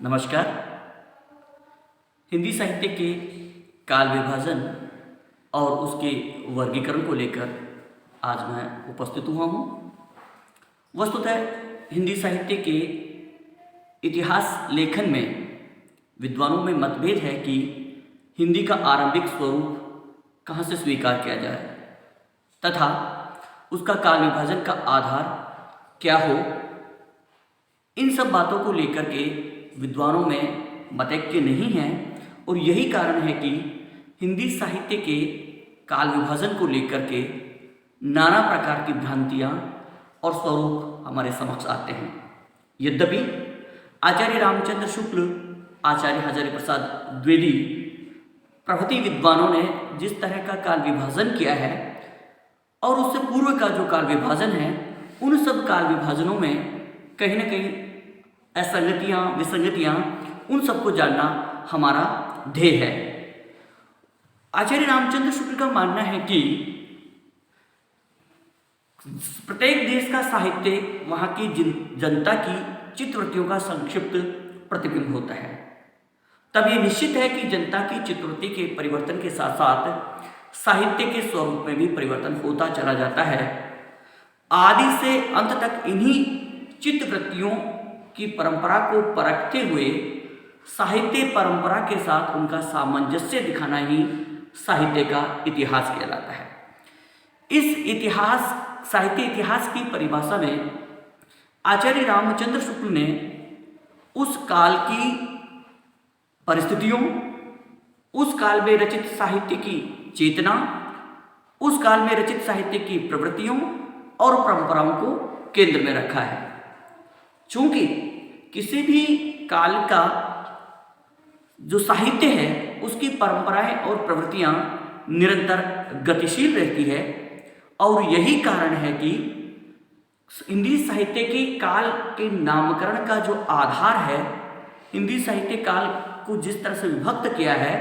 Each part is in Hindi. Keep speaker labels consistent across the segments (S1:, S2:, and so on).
S1: नमस्कार। हिंदी साहित्य के काल विभाजन और उसके वर्गीकरण को लेकर आज मैं उपस्थित हुआ हूँ। वस्तुतः हिंदी साहित्य के इतिहास लेखन में विद्वानों में मतभेद है कि हिंदी का आरंभिक स्वरूप कहाँ से स्वीकार किया जाए तथा उसका काल विभाजन का आधार क्या हो। इन सब बातों को लेकर के विद्वानों में मतैक्य नहीं है और यही कारण है कि हिंदी साहित्य के काल विभाजन को लेकर के नाना प्रकार की भ्रांतियाँ और स्वरूप हमारे समक्ष आते हैं। यद्यपि आचार्य रामचंद्र शुक्ल, आचार्य हजारी प्रसाद द्विवेदी प्रभृति विद्वानों ने जिस तरह का काल विभाजन किया है और उससे पूर्व का जो काल विभाजन है, उन सब काल विभाजनों में कहीं न कहीं असंगतियाँ विसंगतियाँ उन सबको जानना हमारा ध्येय है। आचार्य रामचंद्र शुक्ल का मानना है कि प्रत्येक देश का साहित्य वहाँ की जनता की चित्तवृत्तियों का संक्षिप्त प्रतिबिंब होता है। तब ये निश्चित है कि जनता की चित्तवृत्ति के परिवर्तन के साथ साथ साहित्य के स्वरूप में भी परिवर्तन होता चला जाता है। आदि से अंत तक इन्हीं चित्तवृत्तियों की परंपरा को परखते हुए साहित्य परंपरा के साथ उनका सामंजस्य दिखाना ही साहित्य का इतिहास कहलाता है। इस इतिहास साहित्य इतिहास की परिभाषा में आचार्य रामचंद्र शुक्ल ने उस काल की परिस्थितियों, उस काल में रचित साहित्य की चेतना, उस काल में रचित साहित्य की प्रवृत्तियों और परंपराओं को केंद्र में रखा है। चूंकि किसी भी काल का जो साहित्य है उसकी परंपराएं और प्रवृत्तियां निरंतर गतिशील रहती है और यही कारण है कि हिंदी साहित्य के काल के नामकरण का जो आधार है, हिंदी साहित्य काल को जिस तरह से विभक्त किया है,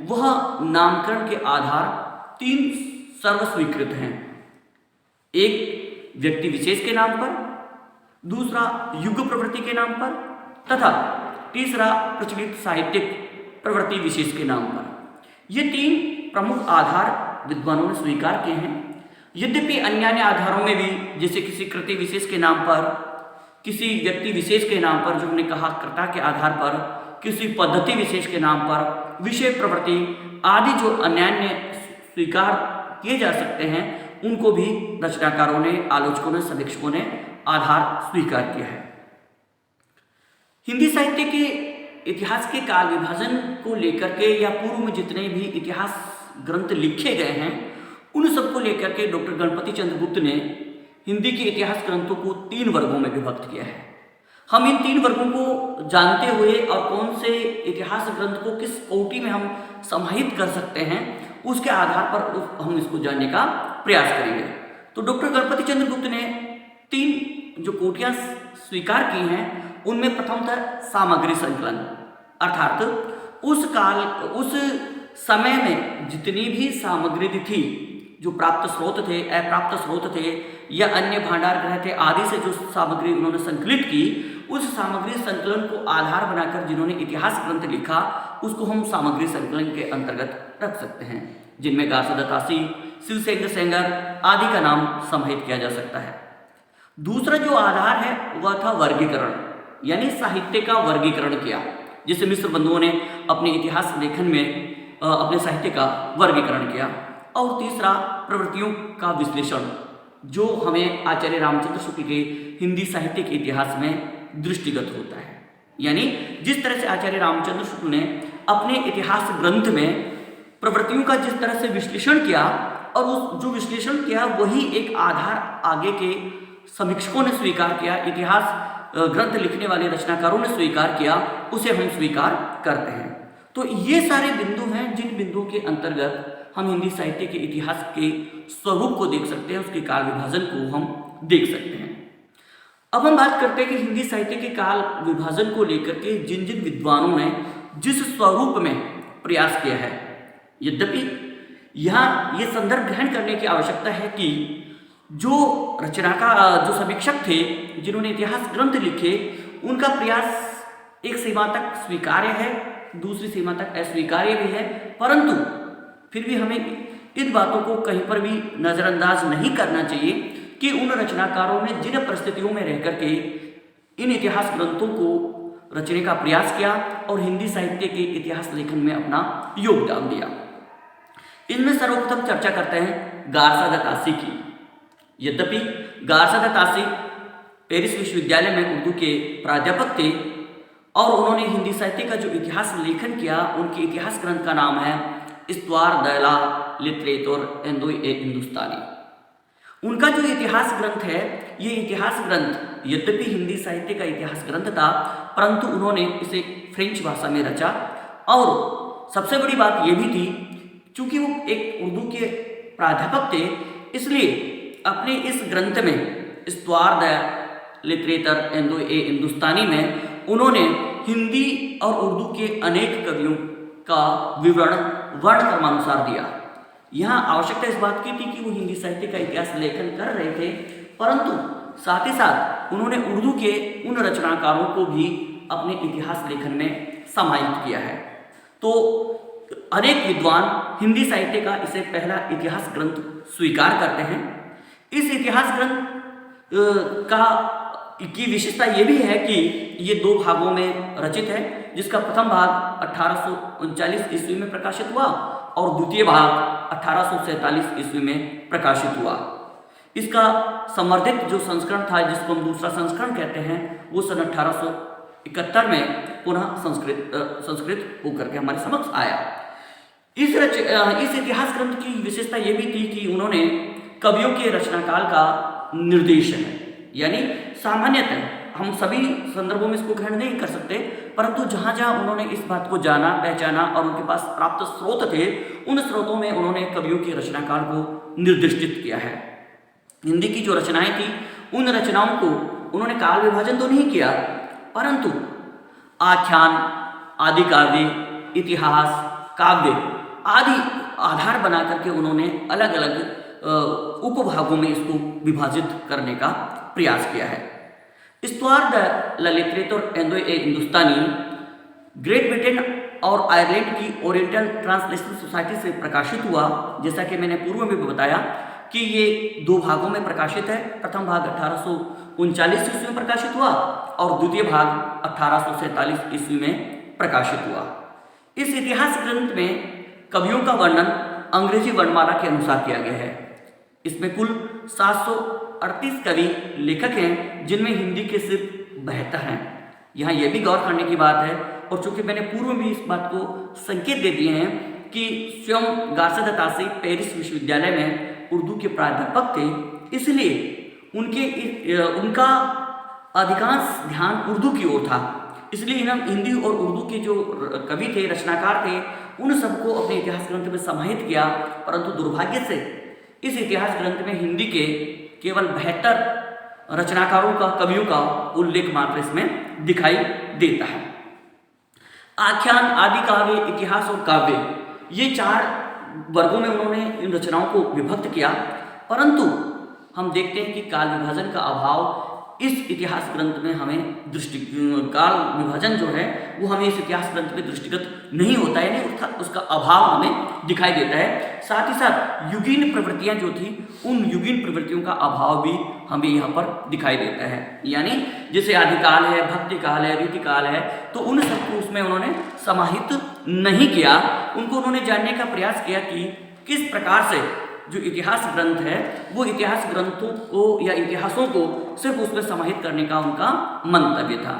S1: वह नामकरण के आधार तीन सर्वस्वीकृत हैं। एक व्यक्ति विशेष के नाम पर, दूसरा युग प्रवृत्ति के नाम पर तथा तीसरा प्रचलित साहित्यिक प्रवृत्ति विशेष के नाम पर। ये तीन प्रमुख आधार विद्वानों ने स्वीकार किए हैं। यद्यपि अन्य आधारों में भी, जैसे किसी कृति विशेष के नाम पर, किसी व्यक्ति विशेष के नाम पर, जो हमने कहा कर्ता के आधार पर, किसी पद्धति विशेष के नाम पर, विषय प्रवृत्ति आदि जो अन्य स्वीकार किए जा सकते हैं, उनको भी रचनाकारों ने, आलोचकों ने, समीक्षकों ने आधार स्वीकार किया है। हिंदी साहित्य के इतिहास के काल विभाजन को लेकर के या पूर्व में जितने भी इतिहास ग्रंथ लिखे गए हैं, उन सबको लेकर के डॉक्टर गणपति चंद्र गुप्त ने हिंदी के इतिहास ग्रंथों को तीन वर्गों में विभक्त किया है। हम इन तीन वर्गों को जानते हुए और कौन से इतिहास ग्रंथ को किस कोटि में हम समाहित कर सकते हैं, उसके आधार पर हम इसको जानने का प्रयास करेंगे। तो डॉक्टर गणपति चंद्र गुप्त ने तीन जो कोटियां स्वीकार की हैं, उनमें प्रथमतः सामग्री संकलन, अर्थात उस समय में जितनी भी सामग्री थी, जो प्राप्त स्रोत थे, अप्राप्त स्रोत थे या अन्य भांडार ग्रह थे आदि से जो सामग्री उन्होंने संकलित की, उस सामग्री संकलन को आधार बनाकर जिन्होंने इतिहास ग्रंथ लिखा, उसको हम सामग्री संकलन के अंतर्गत रख सकते हैं, जिनमें गार्सदत्तासी, शिवसेंगर सेंगर आदि का नाम समाहित किया जा सकता है। दूसरा जो आधार है वह था वर्गीकरण, यानी साहित्य का वर्गीकरण किया, जिसे मिश्र बंधुओं ने अपने इतिहास लेखन में अपने साहित्य का वर्गीकरण किया। और तीसरा प्रवृत्तियों का विश्लेषण, जो हमें आचार्य रामचंद्र शुक्ल के हिंदी साहित्य के इतिहास में दृष्टिगत होता है। यानी जिस तरह से आचार्य रामचंद्र शुक्ल ने अपने इतिहास ग्रंथ में प्रवृत्तियों का जिस तरह से विश्लेषण किया और उस जो विश्लेषण किया वही एक आधार आगे के समीक्षकों ने स्वीकार किया, इतिहास ग्रंथ लिखने वाले रचनाकारों ने स्वीकार किया, उसे हम स्वीकार करते हैं। तो ये सारे बिंदु हैं जिन बिंदुओं के अंतर्गत हम हिंदी साहित्य के इतिहास के स्वरूप को देख सकते हैं, उसके काल विभाजन को हम देख सकते हैं। अब हम बात करते हैं कि हिंदी साहित्य के काल विभाजन को लेकर के जिन जिन विद्वानों ने जिस स्वरूप में प्रयास किया है, यद्यपि यहाँ ये संदर्भ ग्रहण करने की आवश्यकता है कि जो रचनाकार जो समीक्षक थे जिन्होंने इतिहास ग्रंथ लिखे, उनका प्रयास एक सीमा तक स्वीकार्य है, दूसरी सीमा तक अस्वीकार्य भी है, परंतु फिर भी हमें इन बातों को कहीं पर भी नज़रअंदाज नहीं करना चाहिए कि उन रचनाकारों ने जिन परिस्थितियों में रह करके इन इतिहास ग्रंथों को रचने का प्रयास किया और हिंदी साहित्य के इतिहास लेखन में अपना योगदान दिया। इनमें सर्वप्रथम चर्चा करते हैं गारसा द तासी की। यद्यपि गारसा द तासी पेरिस विश्वविद्यालय में उर्दू के प्राध्यापक थे और उन्होंने हिंदी साहित्य का जो इतिहास लेखन किया, उनके इतिहास ग्रंथ का नाम है इस्तवार द ला लिटरेचर हिंदुस्तानी। उनका जो इतिहास ग्रंथ है, ये इतिहास ग्रंथ यद्यपि हिंदी साहित्य का इतिहास ग्रंथ था, परंतु उन्होंने इसे फ्रेंच भाषा में रचा। और सबसे बड़ी बात यह भी थी, चूंकि वो एक उर्दू के प्राध्यापक थे, इसलिए अपने इस ग्रंथ में इस्तवार द लिटरेचर हिंदुस्तानी में उन्होंने हिंदी और उर्दू के अनेक कवियों का विवरण वर्ण क्रमानुसार दिया। यहाँ आवश्यकता इस बात की थी कि वो हिंदी साहित्य का इतिहास लेखन कर रहे थे, परंतु साथ ही साथ उन्होंने उर्दू के उन रचनाकारों को भी अपने इतिहास लेखन में समाहित किया है। तो अनेक विद्वान हिंदी साहित्य का इसे पहला इतिहास ग्रंथ स्वीकार करते हैं। इस इतिहास ग्रंथ की विशेषता ये भी है कि ये 2 भागों में रचित है, जिसका प्रथम भाग 1839 ईस्वी में प्रकाशित हुआ और द्वितीय भाग 1847 ईस्वी में प्रकाशित हुआ। इसका संवर्धित जो संस्करण था, जिसको हम दूसरा संस्करण कहते हैं, वो सन 1871 में पुनः संस्कृत होकर के हमारे समक्ष आया। इस इतिहास ग्रंथ की विशेषता ये भी थी कि उन्होंने कवियों के रचनाकाल का निर्देश है, यानी सामान्यतः हम सभी संदर्भों में इसको ग्रहण नहीं कर सकते, परंतु जहाँ जहाँ उन्होंने इस बात को जाना, पहचाना और उनके पास प्राप्त स्रोत थे, उन स्रोतों में उन्होंने कवियों के रचनाकाल को निर्दिष्टित किया है। हिंदी की जो रचनाएं थी, उन रचनाओं को उन्होंने काल विभाजन तो नहीं किया, परंतु आख्यान, आदि काव्य, इतिहास, काव्य आदि आधार बना करके उन्होंने अलग अलग उपभागों में इसको विभाजित करने का प्रयास किया है। इस्तवार the literature Hindustani Great Britain और आयरलैंड की ओरिएंटल ट्रांसलेशन सोसाइटी से प्रकाशित हुआ। जैसा कि मैंने पूर्व में भी बताया कि ये 2 भागों में प्रकाशित है। प्रथम भाग 1839 ईस्वी में प्रकाशित हुआ और द्वितीय भाग 1847 ईस्वी में प्रकाशित हुआ। इस इतिहास ग्रंथ में कवियों का वर्णन अंग्रेजी वर्णमाला के अनुसार किया गया है। इसमें कुल 738 कवि लेखक हैं, जिनमें हिंदी के सिर्फ 72 हैं। यहाँ यह भी गौर करने की बात है, और चूंकि मैंने पूर्व में इस बात को संकेत दे दिए हैं कि स्वयं गारसा द तासी पेरिस विश्वविद्यालय में उर्दू के प्राध्यापक थे, इसलिए उनका अधिकांश ध्यान उर्दू की ओर था। इसलिए हिंदी और उर्दू के जो कवि थे, रचनाकार थे, उन सबको अपने इतिहास ग्रंथ में समाहित किया। परंतु दुर्भाग्य से इस इतिहास ग्रंथ में हिंदी के केवल 72 रचनाकारों का, कवियों का उल्लेख मात्र इसमें दिखाई देता है। आख्यान, आदि काव्य, इतिहास और काव्य, ये 4 वर्गों में उन्होंने इन रचनाओं को विभक्त किया। परंतु हम देखते हैं कि काल विभाजन का अभाव इस इतिहास ग्रंथ में हमें काल विभाजन जो है वो हमें इस इतिहास ग्रंथ में दृष्टिगत नहीं होता है, नहीं उसका अभाव हमें दिखाई देता है। साथ ही साथ युगीन प्रवृत्तियां जो थी, उन युगीन प्रवृत्तियों का अभाव भी हमें यहाँ पर दिखाई देता है। यानी जैसे आदिकाल है, भक्ति काल है, रीति काल है, तो उन सबको उसमें उन्होंने समाहित नहीं किया। उनको उन्होंने जानने का प्रयास किया कि किस प्रकार से जो इतिहास ग्रंथ है, वो इतिहास ग्रंथों को या इतिहासों को सिर्फ उसमें समाहित करने का उनका मंतव्य था।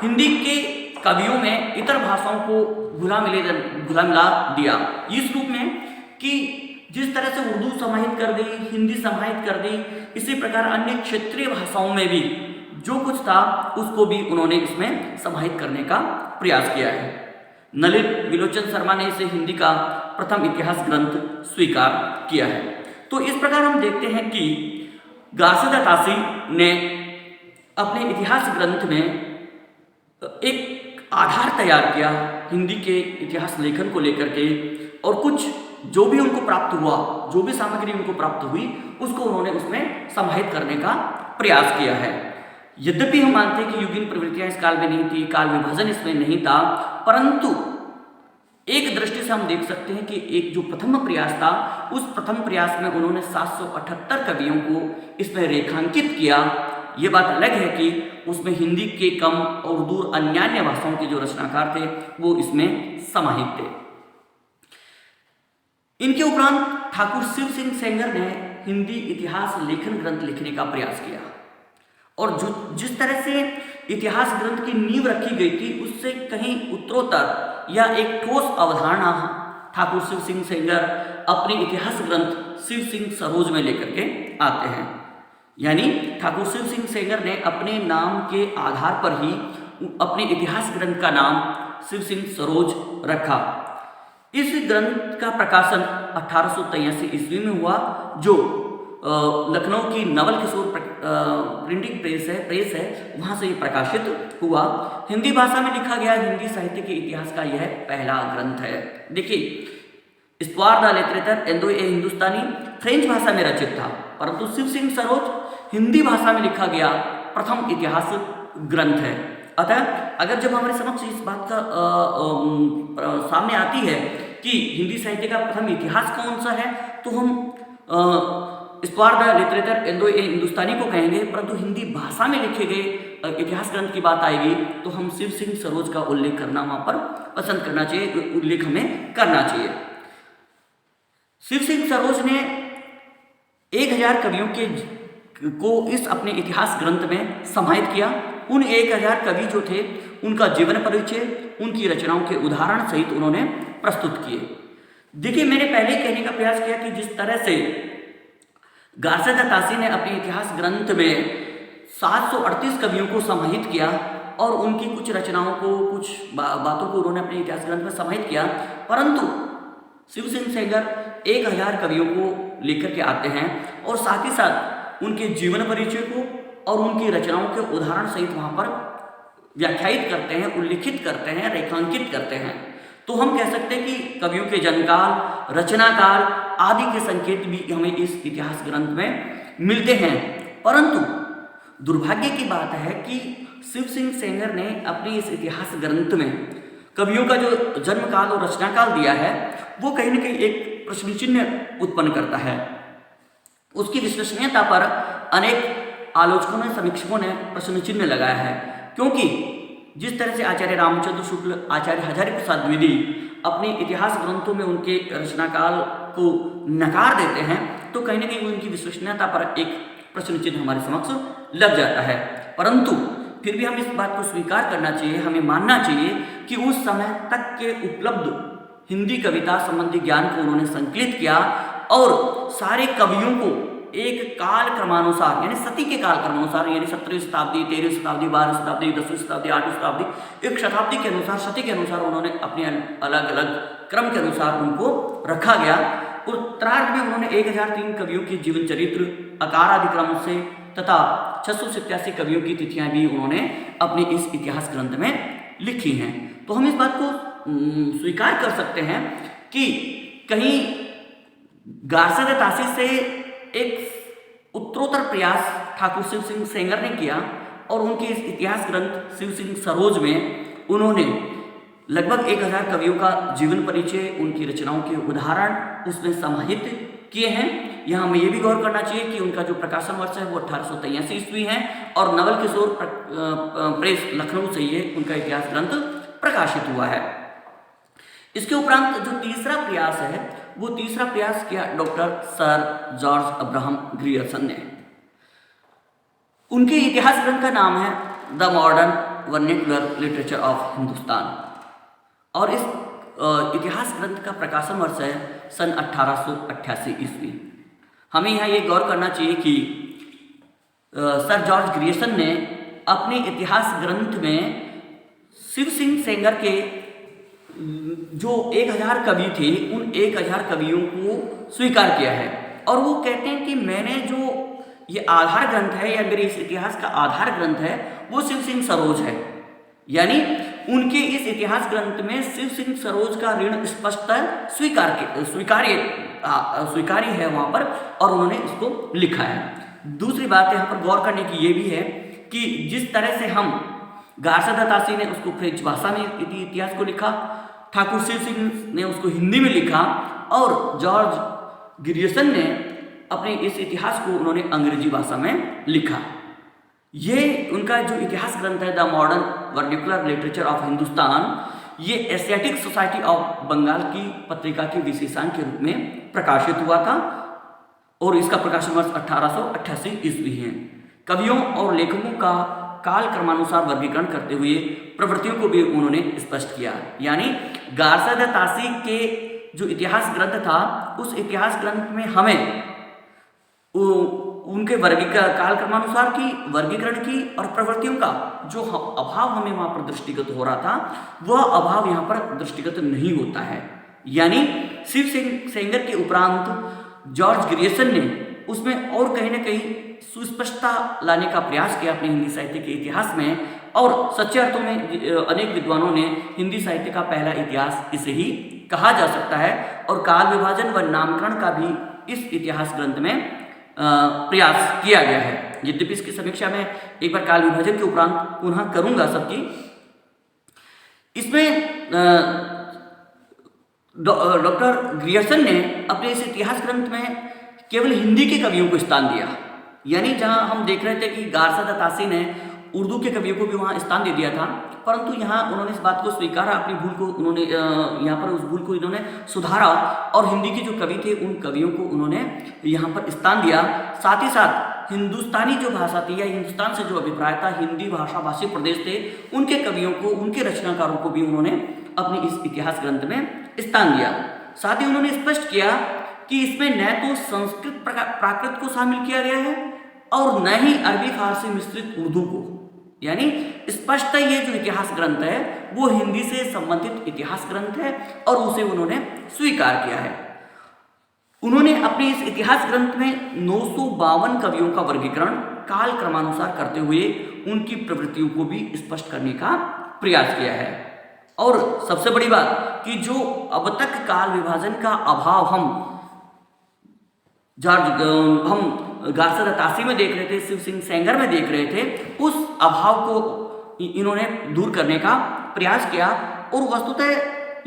S1: हिंदी के कवियों में इतर भाषाओं को घुला मिला दिया इस रूप में कि जिस तरह से उर्दू समाहित कर दी, हिंदी समाहित कर दी, इसी प्रकार अन्य क्षेत्रीय भाषाओं में भी जो कुछ था उसको भी उन्होंने इसमें समाहित करने का प्रयास किया है। नलिन विलोचन शर्मा ने इसे हिंदी का प्रथम इतिहास ग्रंथ स्वीकार किया है। तो इस प्रकार हम देखते हैं कि गारसा द तासी ने अपने इतिहास ग्रंथ में एक आधार तैयार किया हिंदी के इतिहास लेखन को लेकर के, और कुछ जो भी उनको प्राप्त हुआ, जो भी सामग्री उनको प्राप्त हुई, उसको उन्होंने उसमें समाहित करने का प्रयास किया है। यद्यपि हम मानते हैं कि युगीन प्रवृत्तियां इस काल में नहीं थी, काल विभाजन इसमें नहीं था, परंतु एक दृष्टि से हम देख सकते हैं कि एक जो प्रथम प्रयास था, उस प्रथम प्रयास में उन्होंने 778 कवियों को इसमें रेखांकित किया। ये बात अलग है कि उसमें हिंदी के कम और उर्दू अन्य भाषाओं के जो रचनाकार थे वो इसमें समाहित थे। इनके उपरांत ठाकुर शिव सिंह सेंगर ने हिंदी इतिहास लेखन ग्रंथ लिखने का प्रयास किया, और जो जिस तरह से इतिहास ग्रंथ की नींव रखी गई थी उससे कहीं उत्तरोत्तर या एक ठोस अवधारणा ठाकुर शिव सिंह सेंगर अपने इतिहास ग्रंथ शिव सिंह सरोज में लेकर के आते हैं। यानी ठाकुर शिव सिंह सेंगर ने अपने नाम के आधार पर ही अपने इतिहास ग्रंथ का नाम शिव सिंह सरोज रखा। इस ग्रंथ का प्रकाशन 1883 ईस्वी में हुआ, जो लखनऊ की नवल किशोर प्रिंटिंग प्रेस है वहाँ से ये प्रकाशित हुआ। हिंदी भाषा में लिखा गया हिंदी साहित्य के इतिहास का यह पहला ग्रंथ है। देखिए, square the literature Indo A Hindustani French भाषा में रचित था, परंतु शिव सिंह सरोज हिंदी भाषा में लिखा गया प्रथम इतिहास ग्रंथ है। अतः अगर जब हमारे समक्ष इस बात का सामने आती है कि हिंदी साहित्य का प्रथम इतिहास कौन सा है, तो हम स्क्वायर द लिटरेचर इंडो ए हिंदुस्तानी को कहेंगे, परंतु हिंदी भाषा में लिखे गए इतिहास ग्रंथ की बात आएगी तो हम शिव सिंह सरोज का उल्लेख करना वहाँ पर पसंद करना चाहिए, उल्लेख हमें करना चाहिए। शिव सिंह सरोज ने 1000 कवियों को इस अपने इतिहास ग्रंथ में समाहित किया। उन 1000 कवि जो थे उनका जीवन परिचय, उनकी रचनाओं के उदाहरण सहित उन्होंने प्रस्तुत किए। देखिए, मैंने पहले कहने का प्रयास किया कि जिस तरह से गारसे द तासी ने अपने इतिहास ग्रंथ में 738 कवियों को समाहित किया और उनकी कुछ रचनाओं को, कुछ बातों को उन्होंने अपने इतिहास ग्रंथ में समाहित किया, परंतु शिव सिंह सेंगर 1000 कवियों को लेकर के आते हैं और साथ ही साथ उनके जीवन परिचय को और उनकी रचनाओं के उदाहरण सहित वहाँ पर व्याख्यायित करते हैं, उल्लिखित करते हैं, रेखांकित करते हैं। तो हम कह सकते हैं कि कवियों के जन्मकाल, रचनाकाल आदि के संकेत भी हमें इस इतिहास ग्रंथ में मिलते हैं। परंतु दुर्भाग्य की बात है कि शिव सिंह सेंगर ने अपने इस इतिहास ग्रंथ में कवियों का जो जन्मकाल और रचनाकाल दिया है वो कहीं न कहीं एक प्रश्न चिन्ह उत्पन्न करता है। उसकी विश्वसनीयता पर अनेक आलोचकों ने, समीक्षकों ने प्रश्न चिन्ह लगाया है, क्योंकि जिस तरह से आचार्य रामचंद्र शुक्ल, आचार्य हजारी प्रसाद द्विवेदी अपने इतिहास ग्रंथों में उनके रचनाकाल को नकार देते हैं, तो कहीं न कहीं उनकी विश्वसनीयता पर एक प्रश्न चिन्ह हमारे समक्ष लग जाता है। परंतु फिर भी हम इस बात को स्वीकार करना चाहिए, हमें मानना चाहिए कि उस समय तक के उपलब्ध हिंदी कविता संबंधी ज्ञान को उन्होंने संकलित किया और सारे कवियों को एक काल क्रमानुसार, यानी सती के काल क्रमानुसार, यानी 17वीं शताब्दी, 13वीं शताब्दी, 12वीं शताब्दी, 10वीं शताब्दी, 8वीं शताब्दी, एक शताब्दी के अनुसार, सती के अनुसार उन्होंने अपने अलग अलग क्रम के अनुसार उनको रखा गया। और उत्तरार्ध में उन्होंने 1003 कवियों के जीवन चरित्र अकारादिक्रम से तथा 687 कवियों की तिथियां भी उन्होंने अपने इस इतिहास ग्रंथ में लिखी हैं। तो हम इस बात को स्वीकार कर सकते हैं कि कहीं गारसे द तासी से एक उत्तरोत्तर प्रयास ठाकुर शिव सिंह सेंगर ने किया और उनके इस इतिहास ग्रंथ शिव सिंह सरोज में उन्होंने लगभग 1000 कवियों का जीवन परिचय, उनकी रचनाओं के उदाहरण उसमें समाहित किए हैं। यहाँ हमें ये भी गौर करना चाहिए कि उनका जो प्रकाशन वर्ष है वो 1883 ईस्वी है और नवल किशोर प्रेस लखनऊ से ये उनका इतिहास ग्रंथ प्रकाशित हुआ है। इसके उपरांत जो तीसरा प्रयास है वो तीसरा प्रयास किया doctor sir George Abraham Grierson ने। उनके इतिहास ग्रंथ का नाम है the modern vernacular literature of Hindustan और इस इतिहास ग्रंथ का प्रकाशन वर्ष है सन 1888 ईस्वी। हमें यहाँ ये गौर करना चाहिए कि सर जॉर्ज ग्रियर्सन ने अपने इतिहास ग्रंथ में शिव सिंह सेंगर के जो 1000 कवि थे उन 1000 कवियों को स्वीकार किया है और वो कहते हैं कि मैंने जो ये आधार ग्रंथ है या मेरे इस इतिहास का आधार ग्रंथ है वो शिव सिंह सरोज है। यानी उनके इस इतिहास ग्रंथ में शिव सिंह सरोज का ऋण स्पष्ट स्वीकार्य है वहाँ पर और उन्होंने इसको लिखा है। दूसरी बात यहाँ पर गौर करने की ये भी है कि जिस तरह से हम गारसा दत्तासी ने उसको फ्रेंच भाषा में इतिहास को लिखा, ठाकुर शिव सिंह ने उसको हिंदी में लिखा और जॉर्ज ग्रियर्सन ने अपने इस इतिहास को उन्होंने अंग्रेजी भाषा में लिखा। ये उनका जो इतिहास ग्रंथ है the modern vernacular literature of Hindustan, ये एशियाटिक सोसाइटी ऑफ बंगाल की पत्रिका के विशेषांक के रूप में प्रकाशित हुआ था और इसका प्रकाशन वर्ष 1888 ईस्वी है। कवियों और लेखकों का काल क्रमानुसार वर्गीकरण करते हुए प्रवृत्तियों को भी उन्होंने स्पष्ट किया। यानी गारसा दत्तासी के जो इतिहास ग्रंथ था, उस इतिहास ग्रंथ में हमें उनके काल क्रमानुसार की वर्गीकरण की और प्रवृत्तियों का जो अभाव हमें वहां पर दृष्टिगत हो रहा था, वह अभाव यहाँ पर दृष्टिगत नहीं होता है। यानी शिव सेंगर के उपरांत जॉर्ज ग्रियर्सन ने उसमें और कहीं न कहीं सुस्पष्टता लाने का प्रयास किया अपने हिंदी साहित्य के इतिहास में, और सच्चे अर्थों में अनेक विद्वानों ने हिंदी साहित्य का पहला इतिहास इसे ही कहा जा सकता है। और काल विभाजन व नामकरण का भी इस इतिहास ग्रंथ में प्रयास किया गया है। यद्यपि इसकी समीक्षा में एक बार काल विभाजन के उपरांत पुनः करूंगा सबकी। इसमें डॉक्टर ग्रियर्सन ने अपने इस इतिहास ग्रंथ में केवल हिंदी के कवियों को स्थान दिया। यानी जहां हम देख रहे थे कि गारसा दत्तासी ने उर्दू के कवियों को भी वहां स्थान दे दिया था, परंतु यहाँ उन्होंने इस बात को स्वीकारा, अपनी भूल को उन्होंने यहाँ पर उस भूल को इन्होंने सुधारा और हिंदी के जो कवि थे उन कवियों को उन्होंने यहाँ पर स्थान दिया। साथ ही साथ हिंदुस्तानी जो भाषा थी या हिंदुस्तान से जो अभिप्राय था, हिंदी भाषाभाषी प्रदेश थे, उनके कवियों को, उनके रचनाकारों को भी उन्होंने अपने इस इतिहास ग्रंथ में स्थान दिया। साथ ही उन्होंने स्पष्ट किया कि इसमें न तो संस्कृत प्राकृत को शामिल किया गया है और न ही अरबी फारसी मिश्रित उर्दू को। यानी स्पष्ट ये जो इतिहास ग्रंथ है वो हिंदी से संबंधित इतिहास ग्रंथ है और उसे उन्होंने स्वीकार किया है। उन्होंने अपने इस इतिहास ग्रंथ में 952 कवियों का वर्गीकरण काल क्रमानुसार करते हुए उनकी प्रवृत्तियों को भी स्पष्ट करने का प्रयास किया है। और सबसे बड़ी बात कि जो अब तक काल विभाजन का अभाव हम गारसा दत्तासी में देख रहे थे, शिव सिंह सेंगर में देख रहे थे, उस अभाव को इन्होंने दूर करने का प्रयास किया। और वस्तुतः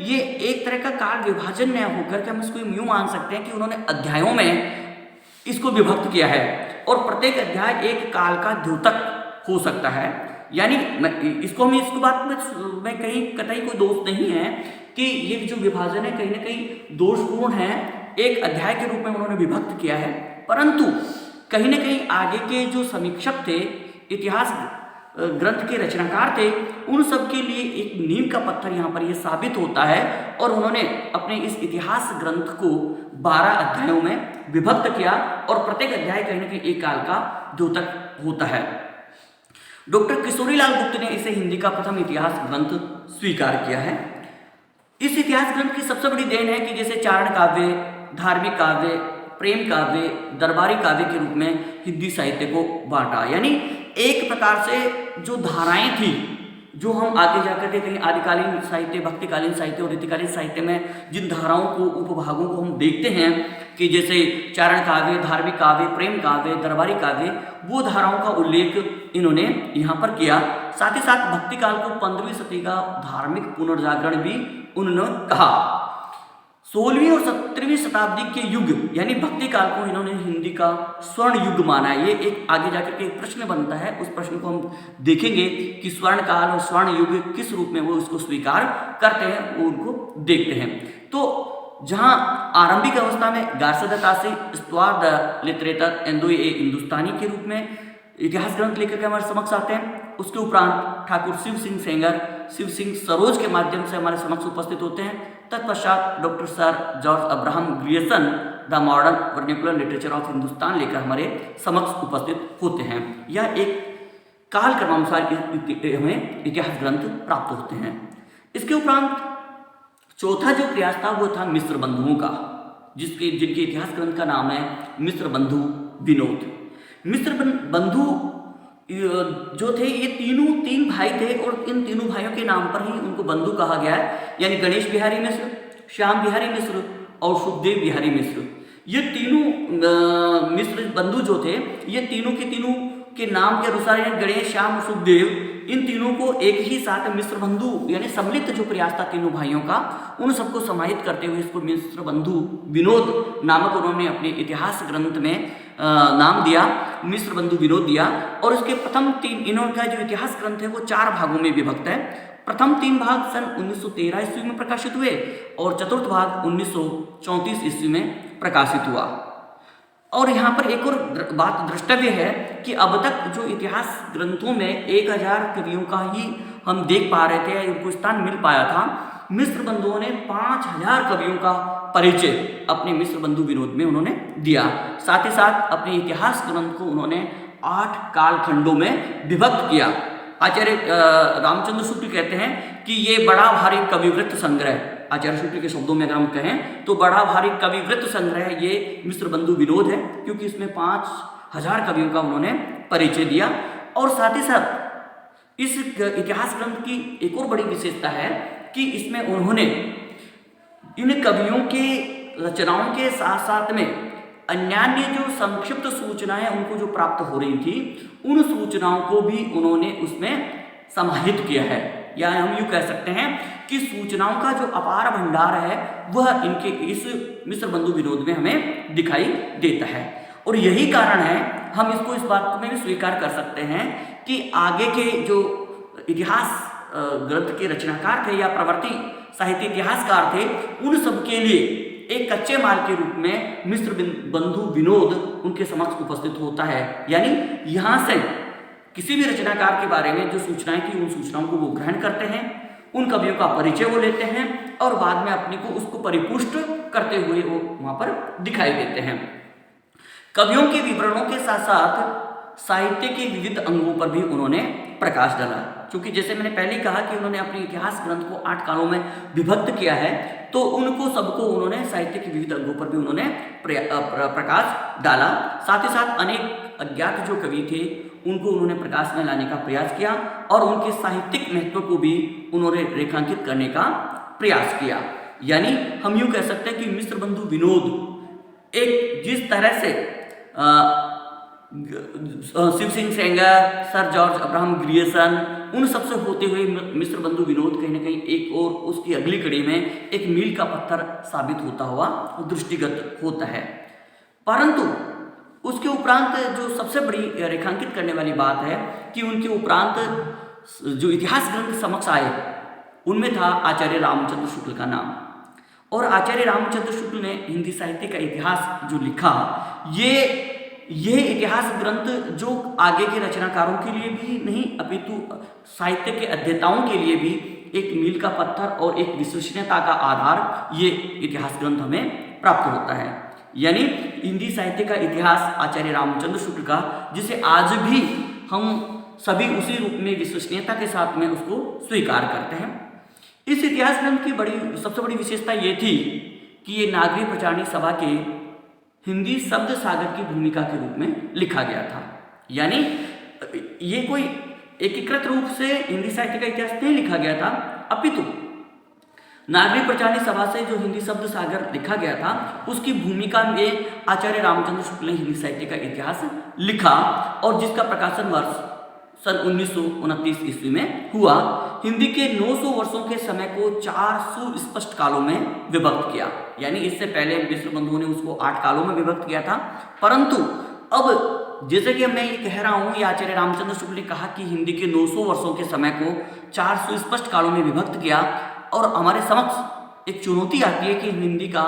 S1: ये एक तरह का काल विभाजन न होकर के हम इसको यूं मान सकते हैं कि उन्होंने अध्यायों में इसको विभक्त किया है और प्रत्येक अध्याय एक काल का द्योतक हो सकता है। यानी इसको हम इसको बात में कहीं कतई कोई दोष नहीं है कि ये जो विभाजन है कहीं ना कहीं दोषपूर्ण है, एक अध्याय के रूप में उन्होंने विभक्त किया है, परंतु कहीं ना कहीं आगे के जो समीक्षक थे, इतिहास ग्रंथ के रचनाकार थे, उन सब के लिए एक नींव का पत्थर यहाँ पर यह साबित होता है। और उन्होंने अपने इस इतिहास ग्रंथ को 12 अध्यायों में विभक्त किया और प्रत्येक अध्याय कहीं ना कहीं एक काल का द्योतक होता है। डॉक्टर किशोरीलाल गुप्त ने इसे हिंदी का प्रथम इतिहास ग्रंथ स्वीकार किया है। इस इतिहास ग्रंथ की सबसे बड़ी देन है कि जैसे चारण काव्य, धार्मिक काव्य, प्रेम काव्य, दरबारी काव्य के रूप में हिंदी साहित्य को बांटा। यानी एक प्रकार से जो धाराएं थी, जो हम आगे जाकर के कहीं आदिकालीन साहित्य, भक्तिकालीन साहित्य और रीतिकालीन साहित्य में जिन धाराओं को, उपभागों को हम देखते हैं कि जैसे चारण काव्य, धार्मिक काव्य, प्रेम काव्य, दरबारी काव्य, वो धाराओं का उल्लेख इन्होंने यहाँ पर किया। साथ ही साथ भक्ति काल को 15वीं सदी का धार्मिक पुनर्जागरण भी उन्होंने कहा। 16वीं और 17वीं शताब्दी के युग यानी भक्ति काल को इन्होंने हिंदी का स्वर्ण युग माना है। ये एक आगे जाकर के एक प्रश्न बनता है, उस प्रश्न को हम देखेंगे कि स्वर्ण काल और स्वर्ण युग किस रूप में वो इसको स्वीकार करते हैं, वो उनको देखते हैं। तो जहां आरंभिक अवस्था में गारसा दत्तासी स्टुअर्ट द लिटरेचर एंडो ए हिंदुस्तानी के रूप में इतिहास ग्रंथ लेकर के हमारे समक्ष आते हैं। उसके उपरांत ठाकुर शिव सिंह सेंगर, शिव सिंह सरोज के माध्यम से हमारे समक्ष उपस्थित होते हैं। तत्पश्चात doctor sir George Abraham Grierson the modern vernacular literature of Hindustan लेकर हमारे समक्ष उपस्थित होते हैं। यह एक काल क्रमानुसार हमें इतिहास ग्रंथ प्राप्त होते हैं। इसके उपरांत चौथा जो प्रयास था वो था मिश्र बंधुओं का, जिनके इतिहास ग्रंथ का नाम है मिश्र बंधु विनोद। मिश्र बंधु जो थे ये तीन भाई थे और इन तीनों भाइयों के नाम पर ही उनको बंधु कहा गया है। यानी गणेश बिहारी मिश्र, श्याम बिहारी मिश्र और सुखदेव बिहारी मिश्र। ये तीनों मिश्र बंधु जो थे, ये तीनों के तीनों के नाम के अनुसार यानी गणेश, श्याम, सुखदेव, इन तीनों को एक ही साथ मिश्र बंधु यानी सम्मिलित जो प्रयास था तीनों भाइयों का, उन सबको समाहित करते हुए इसको मिश्र बंधु विनोद नामक उन्होंने अपने इतिहास ग्रंथ में नाम दिया, मिश्र बंधु विनोद दिया। और इसके प्रथम 3 इनका जो इतिहास ग्रंथ है वो 4 भागों में विभक्त है। प्रथम 3 भाग सन 1913 ईस्वी में प्रकाशित हुए और चतुर्थ भाग 1934 ईस्वी में प्रकाशित हुआ। और यहाँ पर एक और बात द्रष्टव्य है कि अब तक जो इतिहास ग्रंथों में 1000 कवियों का ही हम देख पा रहे थे, उनको स्थान मिल पाया था। मिश्र बंधुओं ने 5000 कवियों का परिचय अपने मिश्र बंधु विनोद में उन्होंने दिया। साथ ही साथ अपने इतिहास ग्रंथ को उन्होंने 8 कालखंडों में विभक्त किया। आचार्य रामचंद्र शुक्ल कहते हैं कि ये बड़ा भारी कविवृत्त संग्रह, आचार्य शुक्ल के शब्दों में अगर हम कहें तो बड़ा भारी कविवृत्त संग्रह ये मिश्र बंधु विनोद है, क्योंकि इसमें 5000 कवियों का उन्होंने परिचय दिया। और साथ ही साथ इस इतिहास ग्रंथ की एक और बड़ी विशेषता है कि इसमें उन्होंने इन कवियों के रचनाओं के साथ साथ में अन्यान्य जो संक्षिप्त सूचनाएं उनको जो प्राप्त हो रही थी, उन सूचनाओं को भी उन्होंने उसमें समाहित किया है। या हम यूँ कह सकते हैं कि सूचनाओं का जो अपार भंडार है वह इनके इस मिश्र बंधु विनोद में हमें दिखाई देता है। और यही कारण है हम इसको इस बात में भी स्वीकार कर सकते हैं कि आगे के जो इतिहास ग्रंथ के रचनाकार थे या प्रवर्ती साहित्य इतिहासकार थे, उन सब के लिए एक कच्चे माल के रूप में मिश्र बंधु विनोद उनके समक्ष उपस्थित होता है। यानी यहाँ से किसी भी रचनाकार के बारे में जो सूचनाएं थी, उन सूचनाओं को वो ग्रहण करते हैं, उन कवियों का परिचय वो लेते हैं और बाद में अपने को उसको परिपुष्ट करते हुए वो वहाँ पर दिखाई देते हैं। कवियों के विवरणों के साथ साथ साहित्य के विविध अंगों पर भी उन्होंने प्रकाश डाला। क्योंकि जैसे मैंने पहले कहा कि उन्होंने अपने इतिहास ग्रंथ को 8 कालों में विभक्त किया है, तो उनको सबको उन्होंने साहित्य के विविध अंगों पर भी उन्होंने प्रकाश डाला। साथ ही साथ अनेक अज्ञात जो कवि थे उनको उन्होंने प्रकाश में लाने का प्रयास किया और उनके साहित्यिक महत्व को भी उन्होंने रेखांकित करने का प्रयास किया। यानी हम यूँ कह सकते हैं कि मिश्र बंधु विनोद एक जिस तरह से Shiv Singh Sengar, sir George Abraham Grierson, उन सबसे होते हुए मिश्र बंधु विनोद कहीं ना कहीं एक और उसकी अगली कड़ी में एक मील का पत्थर साबित होता हुआ दृष्टिगत होता है। परंतु उसके उपरांत जो सबसे बड़ी रेखांकित करने वाली बात है कि उनके उपरांत जो इतिहास ग्रंथ समक्ष आए उनमें था आचार्य रामचंद्र शुक्ल का नाम। और आचार्य रामचंद्र शुक्ल ने हिंदी साहित्य का इतिहास जो लिखा, ये इतिहास ग्रंथ जो आगे के रचनाकारों के लिए भी नहीं अपितु साहित्य के अध्येताओं के लिए भी एक मील का पत्थर और एक विश्वसनीयता का आधार ये इतिहास ग्रंथ हमें प्राप्त होता है। यानी हिंदी साहित्य का इतिहास आचार्य रामचंद्र शुक्ल का, जिसे आज भी हम सभी उसी रूप में विश्वसनीयता के साथ में उसको स्वीकार करते हैं। इस इतिहास ग्रंथ की सबसे बड़ी विशेषता ये थी कि ये नागरी प्रचारणी सभा के हिंदी शब्द सागर की भूमिका के रूप में लिखा गया था। यानी ये कोई एकीकृत रूप से हिंदी साहित्य का इतिहास नहीं लिखा गया था, अपितु नागरी प्रचारणी सभा से जो हिंदी शब्द सागर लिखा गया था उसकी भूमिका में आचार्य रामचंद्र शुक्ल ने हिंदी साहित्य का इतिहास लिखा और जिसका प्रकाशन वर्ष सन 1929 ईस्वी में हुआ। हिंदी के 900 वर्षों के समय को 4 सुस्पष्ट कालों में विभक्त किया। यानी इससे पहले मिश्र बंधुओं ने उसको 8 कालों में विभक्त किया था, परंतु अब जैसे कि मैं ये कह रहा हूँ, ये आचार्य रामचंद्र शुक्ल ने कहा कि हिंदी के 900 वर्षों के समय को 4 सुस्पष्ट कालों में विभक्त किया और हमारे समक्ष एक चुनौती आती है कि हिंदी का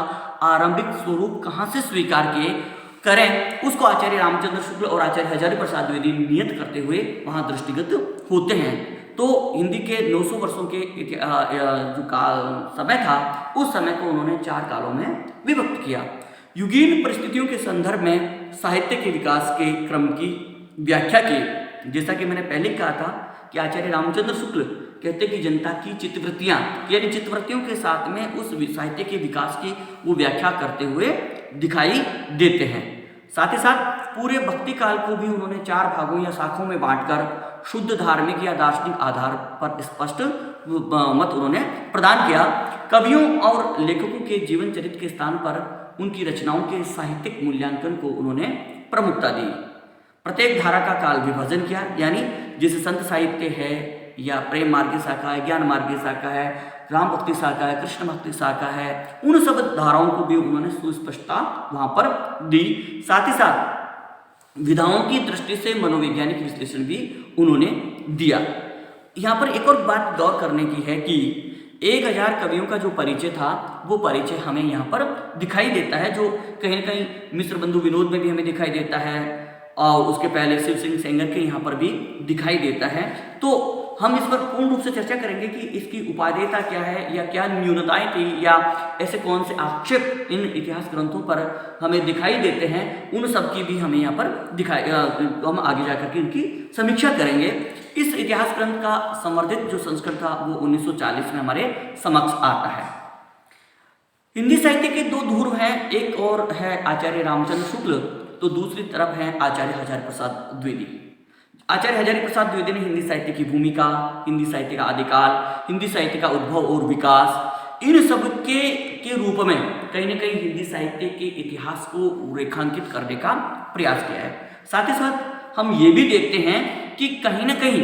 S1: आरंभिक स्वरूप कहाँ से स्वीकार किए करें, उसको आचार्य रामचंद्र शुक्ल और आचार्य हजारी प्रसाद द्विवेदी नियत करते हुए वहाँ दृष्टिगत होते हैं। तो हिंदी के 900 वर्षों के जो समय था उस समय को उन्होंने 4 कालों में विभक्त किया। युगीन परिस्थितियों के संदर्भ में साहित्य के विकास के क्रम की व्याख्या की। जैसा कि मैंने पहले कहा था कि आचार्य रामचंद्र शुक्ल कहते कि जनता की चित्तवृत्तियाँ, यानी चित्तवृत्तियों के साथ में उस साहित्य के विकास की वो व्याख्या करते हुए दिखाई देते हैं। साथ ही साथ पूरे भक्ति काल को भी उन्होंने 4 भागों या शाखों में बांटकर शुद्ध धार्मिक या दार्शनिक आधार पर स्पष्ट मत उन्होंने प्रदान किया। कवियों और लेखकों के जीवन चरित्र के स्थान पर उनकी रचनाओं के साहित्यिक मूल्यांकन को उन्होंने प्रमुखता दी। प्रत्येक धारा का काल विभाजन किया, यानी जैसे संत साहित्य है या प्रेम मार्गी शाखा है, ज्ञान मार्गी शाखा है, राम भक्ति शाखा है, कृष्ण भक्ति शाखा है, उन सब धाराओं को भी उन्होंने सुस्पष्टता वहां पर दी। साथ ही साथ विधाओं की दृष्टि से मनोवैज्ञानिक विश्लेषण भी उन्होंने दिया। यहाँ पर एक और बात गौर करने की है कि 1000 कवियों का जो परिचय था वो परिचय हमें यहाँ पर दिखाई देता है, जो कहीं ना कहीं मिश्र बंधु विनोद में भी हमें दिखाई देता है और उसके पहले शिव सिंह सेंगर के यहाँ पर भी दिखाई देता है। तो हम इस पर पूर्ण रूप से चर्चा करेंगे कि इसकी उपादेयता क्या है या क्या न्यूनताएं थी या ऐसे कौन से आक्षेप इन इतिहास ग्रंथों पर हमें दिखाई देते हैं, उन सब की भी हमें यहाँ पर हम आगे जाकर के इनकी समीक्षा करेंगे। इस इतिहास ग्रंथ का संवर्धित जो संस्करण था वो 1940 में हमारे समक्ष आता है। हिंदी साहित्य के दो ध्रुव हैं, एक और है आचार्य रामचंद्र शुक्ल, तो दूसरी तरफ है आचार्य हजारी प्रसाद द्विवेदी। आचार्य हजारी प्रसाद द्विवेदी ने हिंदी साहित्य की भूमिका, हिंदी साहित्य का आदिकाल, हिंदी साहित्य का उद्भव और विकास, इन सब के रूप में कहीं ना कहीं हिंदी साहित्य के इतिहास को रेखांकित करने का प्रयास किया है। साथ ही साथ हम ये भी देखते हैं कि कहीं ना कहीं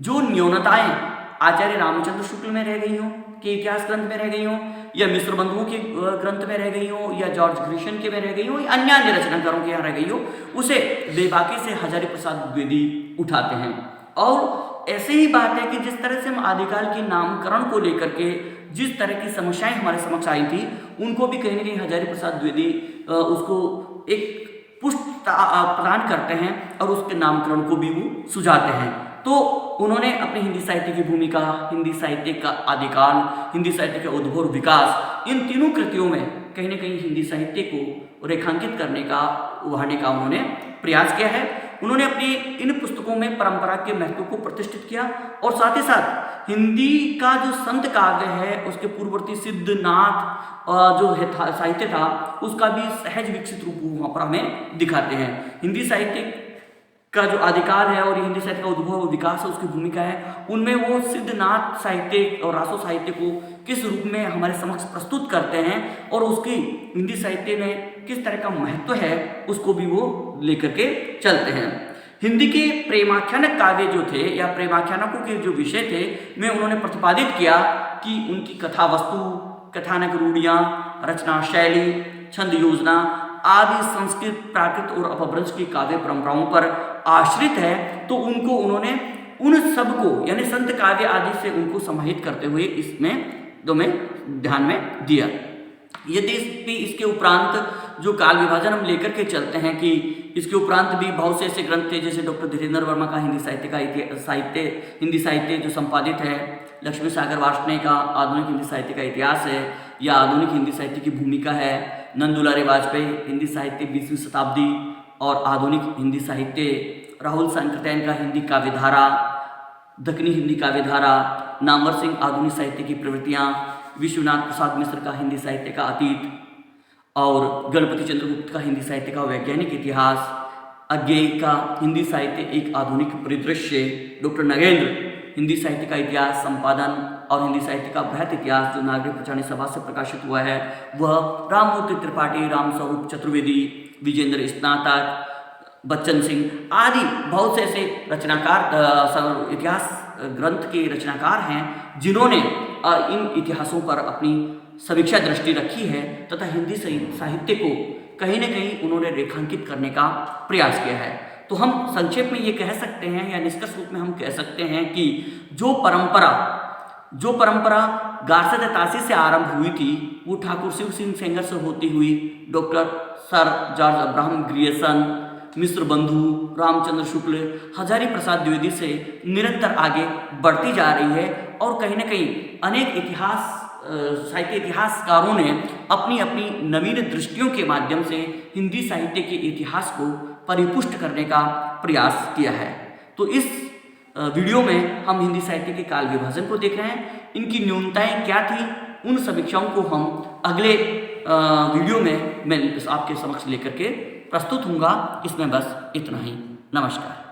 S1: जो न्यूनताएं आचार्य रामचंद्र शुक्ल में रह गई हों, के इतिहास ग्रंथ में रह गई हों, या मिश्र बंधुओं के ग्रंथ में रह गई हो, या जॉर्ज ग्रिशन के में रह गई हो, या अन्य रचनाकारों के यहाँ रह गई हो, उसे बेबाकी से हजारी प्रसाद द्विवेदी उठाते हैं। और ऐसे ही बात है कि जिस तरह से हम आदिकाल के नामकरण को लेकर के जिस तरह की समस्याएं हमारे समक्ष आई थी, उनको भी कहीं ना कहीं हजारी प्रसाद द्विवेदी उसको एक पुष्ट प्रदान करते हैं और उसके नामकरण को भी वो सुझाते हैं। तो उन्होंने अपनी हिंदी साहित्य की भूमिका, हिंदी साहित्य का आदिकाल, हिंदी साहित्य का उद्भव और विकास, इन तीनों कृतियों में कहीं ना कहीं हिंदी साहित्य को रेखांकित करने का, उभारने का उन्होंने प्रयास किया है। उन्होंने अपनी इन पुस्तकों में परंपरा के महत्व को प्रतिष्ठित किया और साथ ही साथ हिंदी का जो संत काव्य है, उसके पूर्ववर्ती सिद्धनाथ जो साहित्य था, उसका भी सहज विकसित रूप वहाँ पर हमें दिखाते हैं। हिंदी साहित्य का जो आदिकाल है और हिंदी साहित्य का उद्भव और विकास है, उसकी भूमिका है, उनमें वो सिद्धनाथ साहित्य और रासो साहित्य को किस रूप में हमारे समक्ष प्रस्तुत करते हैं और उसकी हिंदी साहित्य में किस तरह का महत्व है, उसको भी वो लेकर के चलते हैं। हिंदी के प्रेमाख्यानक काव्य जो थे या प्रेमाख्यानकों के जो विषय थे, में उन्होंने प्रतिपादित किया कि उनकी कथा वस्तु, कथानक रूढ़ियाँ, रचना शैली, छंद योजना आदि संस्कृत, प्राकृत और अपभ्रंश की काव्य परंपराओं पर आश्रित है। तो उनको उन्होंने उन सब को यानी संत काव्य आदि से उनको समाहित करते हुए इसमें ध्यान में दिया। यदि इसके उपरांत जो काल विभाजन हम लेकर के चलते हैं कि इसके उपरांत भी बहुत से ऐसे ग्रंथ थे, जैसे डॉक्टर धीरेन्द्र वर्मा का हिंदी साहित्य जो संपादित है, लक्ष्मी सागर वार्ष्णेय का आधुनिक हिंदी साहित्य का इतिहास है या आधुनिक हिंदी साहित्य की भूमिका है, नंदुलारे वाजपेयी हिंदी साहित्य 20वीं शताब्दी और आधुनिक हिंदी साहित्य, राहुल सांकृत्यायन का हिंदी काव्यधारा, दक्षिणी हिंदी काव्यधारा, नामवर सिंह आधुनिक साहित्य की प्रवृत्तियाँ, विश्वनाथ प्रसाद मिश्र का हिंदी साहित्य का अतीत और गणपति चंद्रगुप्त का हिंदी साहित्य का वैज्ञानिक इतिहास, अज्ञेय का हिंदी साहित्य एक आधुनिक परिदृश्य, डॉक्टर नगेंद्र हिंदी साहित्य का इतिहास संपादन और हिंदी साहित्य का बृहत इतिहास जो नागरिक प्रचारणी सभा से प्रकाशित हुआ है, वह राममूर्ति त्रिपाठी, रामस्वरूप चतुर्वेदी, विजेंद्र स्नातक, बच्चन सिंह आदि बहुत से ऐसे रचनाकार इतिहास ग्रंथ के रचनाकार हैं जिन्होंने इन इतिहासों पर अपनी समीक्षा दृष्टि रखी है तथा हिंदी साहित्य को कहीं न कहीं उन्होंने रेखांकित करने का प्रयास किया है। तो हम संक्षेप में ये कह सकते हैं या निष्कर्ष रूप में हम कह सकते हैं कि जो परंपरा गार्सद तासी से आरंभ हुई थी, वो ठाकुर शिव सिंह सेंगर से होती हुई doctor sir George Abraham Grierson, Mishra Bandhu, Ramchandra शुक्ल, हजारी प्रसाद द्विवेदी से निरंतर आगे बढ़ती जा रही है और कहीं न कहीं अनेक साहित्य इतिहासकारों ने अपनी अपनी नवीन दृष्टियों के माध्यम से हिंदी साहित्य के इतिहास को परिपुष्ट करने का प्रयास किया है। तो इस वीडियो में हम हिंदी साहित्य के काल विभाजन को देख रहे हैं, इनकी न्यूनताएं क्या थी, उन समीक्षाओं को हम अगले वीडियो में मैं आपके समक्ष लेकर के प्रस्तुत होऊंगा। इसमें बस इतना ही। नमस्कार।